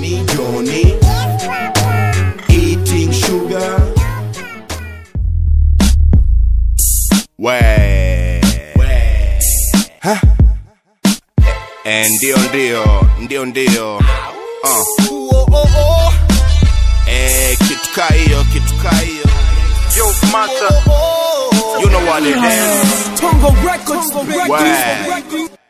Johnny eating sugar. We ha ndio kitu hiyo Yo master, you know what it is. Tongo Records.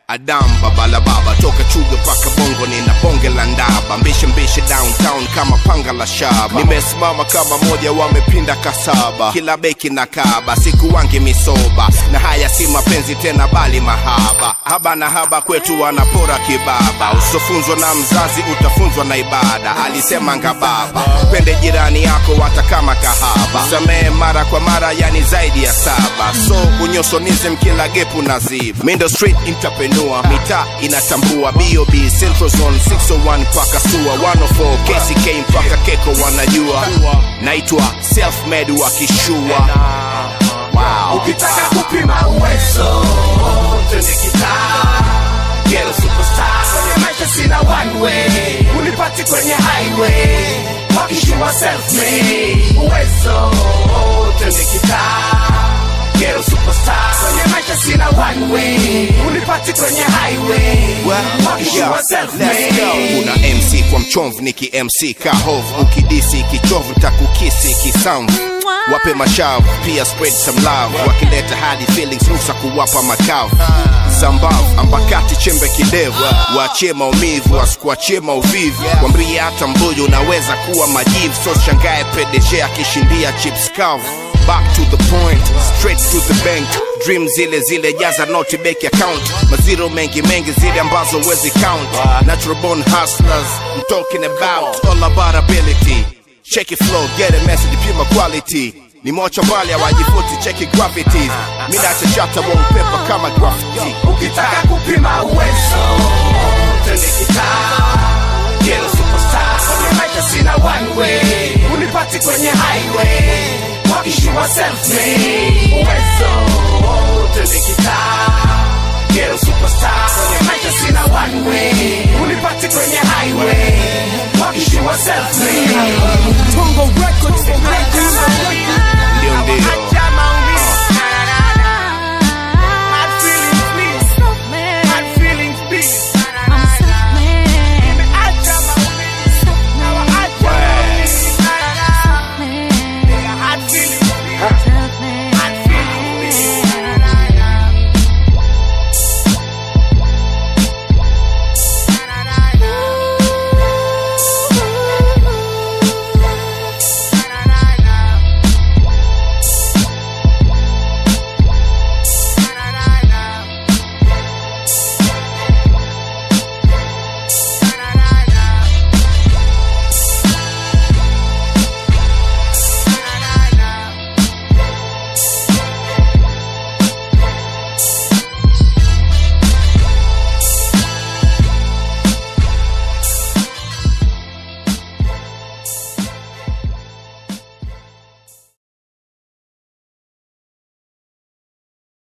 Adam babala baba toka chuga paka bongo nina bonge la ndaba mbishe downtown kama panga la shaba nimesimama kama moja wamepinda kasaba kila beki na kaba siku wangi misoba na haya si mapenzi tena bali mahaba haba na haba kwetu wanapora kibaba usofunzwa na mzazi utafunzwa na ibada alisema ngababa pende jirani yako hata kama kahaba samee mara kwa mara yani zaidi ya 7 so unyosonism kila gepu nazib Mindo Street entrepreneur mita inatambua B.O.B. Central Zone 601 paka Sua 104 KCK mpaka Keko wanajua naitwa self-made wakishua. Wow. Ukitaka kupima uwezo twende kitaa Ghetto superstar kwenye maisha sina one way unipati kwenye highway wakishua self-made uwezo twende kitaa Ghetto superstar kwenye maisha sina one way unipati kwenye highway wakishua self-made. Kuna MC kwa mchomvu niki MC kahovu ukidisi kichovu takukisi kisound wape mashavu pia spread some love wakileta hadi feelings nusa kuwapa makavu zambavu ambakati chembe kidevu waachie maumivu wasikuachie mauvivu kwambie hata mbuyu unaweza kuwa majivu so shangae PDG akishindia chips kavu. Back to the point, straight to the bank. Dream zile jaza noti bank account. Maziro mengi zile ambazo wezi count. Natural born hustlers, I'm talking about all about ability. Check it flow, get a message, pima quality. Ni mocha mbali hawajifuti, check it gravities. Mina chachata wallpaper kama graffiti. Ukitaka kupima uwezo twende kitaa Ghetto superstar kwenye maisha sina one way unipati kwenye highway wakishua self-made uwezo twende kitaa Ghetto superstar kwenye maisha sina one way unipati kwenye highway wakishua self-made. Tongo Records. Ndio